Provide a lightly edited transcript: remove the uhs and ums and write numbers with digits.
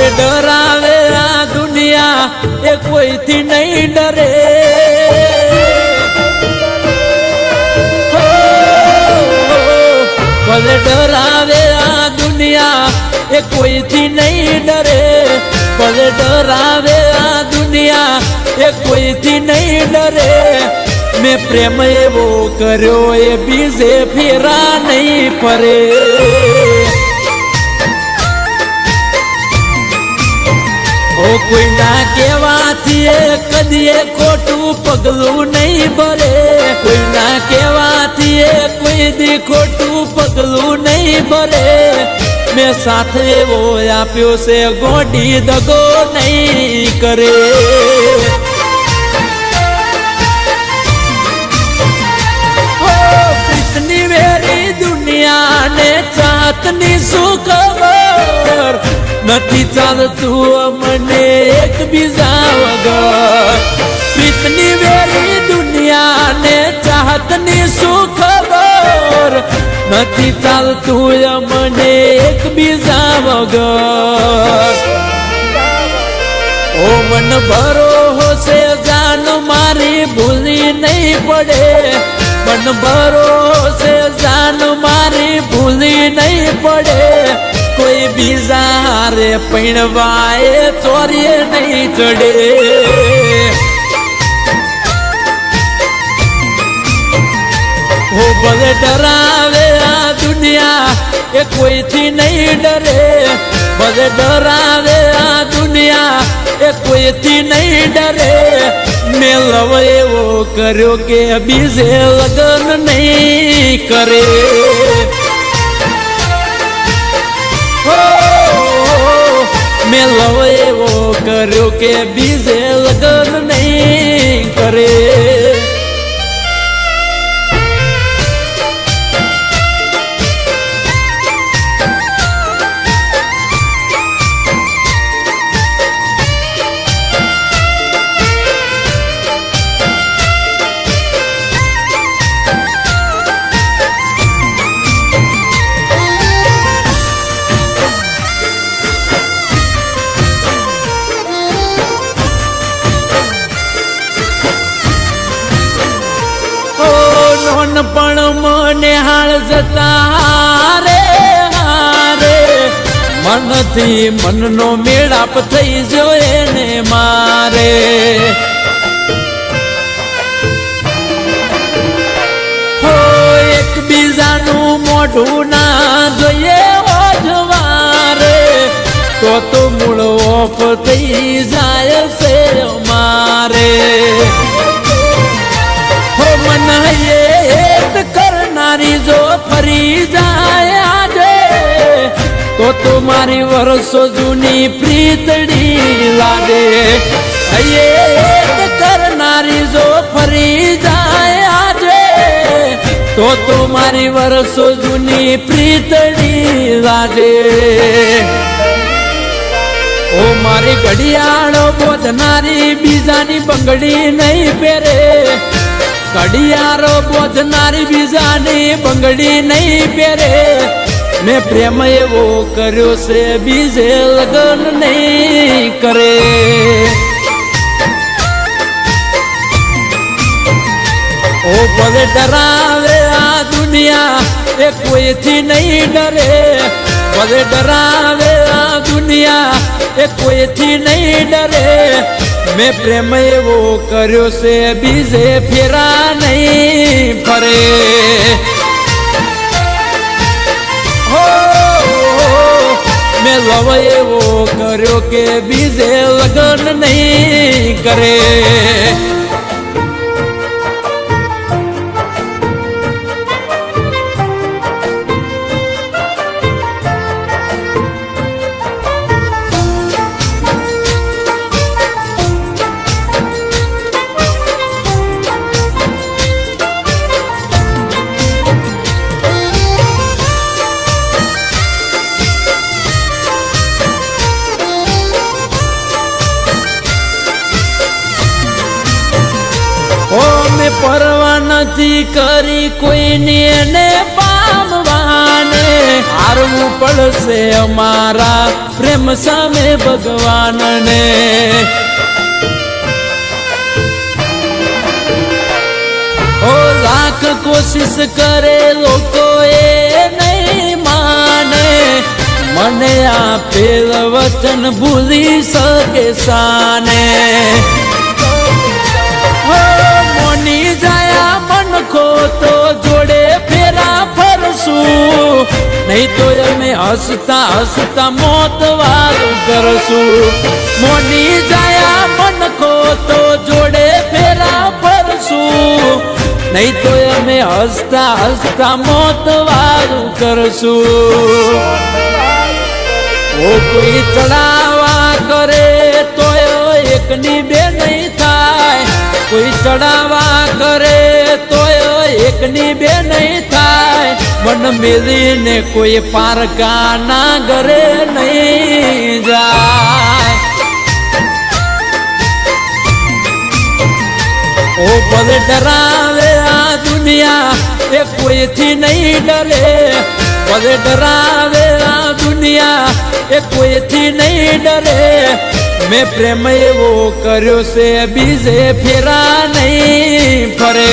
ભલે ડરાવે આ દુનિયા એ કોઈથી નહીં ડરે ભલે ડરાવે આ દુનિયા એ કોઈથી નહીં ડરે ભલે ડરાવે આ દુનિયા એ કોઈથી નહીં ડરે મેં પ્રેમ એવો કર્યો એ બીજે ફેરા નહીં ફરે ઓ કોઈના કહેવાથી કદીએ ખોટું પગલું નહીં ભરે કોઈના કહેવાથી કોઈ દી ખોટું પગલું નહીં ભરે મેં સાથે એવો આપ્યો છે ગોડી દગો નહીં કરે પ્રીતની વેરી દુનિયાને ચાતની શું ખબર નથી ચાલતું મને એકબીજા વગર પ્રીતની વેરી દુનિયાને ચાહતની શું ખબર નથી ચાલતું મને એકબીજા વગર ઓ મન ભરોસે જાન મારી ભૂલી નહીં પડે મન ભરોસે જાન મારી ભૂલી નહીં પડે કોઈ બીજા હારે પૈણવાએ ચોરીએ નહીં ચડે હો ભલે ડરાવે આ દુનિયા એ કોઈથી નહીં ડરે ભલે ડરાવે આ દુનિયા એ કોઈથી નહીં ડરે મેં લવ એવો કર્યો કે બીજે લગ્ન નહીં કરે મેં લવ એવો કર્યો કે બીજે લગ્ન નહીં કરે પણ મને હાલ જતા હારે હારે મનથી મનનો મેળાપ થઈ જોયે ને મારે હો એકબીજાનું મોઢું ના જોઈએ ઓજવારે તો મૂળ ઓફ થઈ જાય છે મારે હો મન કરનારી જો ફરી જાય આજે તો મારી વર્ષો જૂની પ્રીતડી લાગે કરનારી જો ફરી જાય આજે તો મારી વર્ષો જૂની પ્રીતડી લાગે ઓ મારી ઘડિયાળો બોધનારી બીજાની બંગડી નહીં પહેરે ઘડિયાળો બોધનારી બીજાની બંગડી નહીં પહેરે મેં પ્રેમ એવો કર્યો છે બીજે લગ્ન નહીં કરે ઓ ભલે ડરાવે આ દુનિયા એ કોઈથી નહીં ડરે ભલે ડરાવે આ દુનિયા એ કોઈથી નહીં ડરે મેં પ્રેમ એવો કર્યો છે બીજે ફેરા નહીં ફરે હો મેં લવ એવો કર્યો કે બીજે લગ્ન નહીં કરે પરવા નથી કરી કોઈની એને પામવાને હાર લાવવું પડશે અમારા પ્રેમ સામે ભગવાનને ઓ લાખ કોશિશ કરે લોકો એ નહીં માને મને આપેલ વચન ભૂલી શકે સાને મોની જાયા મન ખો તો જોડે ફેરા ફરશું નહીં તો અમે હસતા હસતા મોત વારું કરશું મોની જાયા મન ખો તો જોડે ફેરા ફરશું નહીં તો અમે હસતા હસતા મોત વારું કરશું ઓ કોઈ ચડાવા કરે તો એકની બે નહીં થાય કોઈ ચડાવા કરે તો એકની બે નહીં થાય મન મેલીને કોઈ પારકા ના ઘરે નહીં જાય ઓ ભલે ડરાવે આ દુનિયા એ કોઈથી નહીં ડરે ભલે ડરાવે આ દુનિયા એ કોઈથી નહીં ડરે મેં પ્રેમ એવો કર્યો છે બીજે ફેરા નહીં ફરે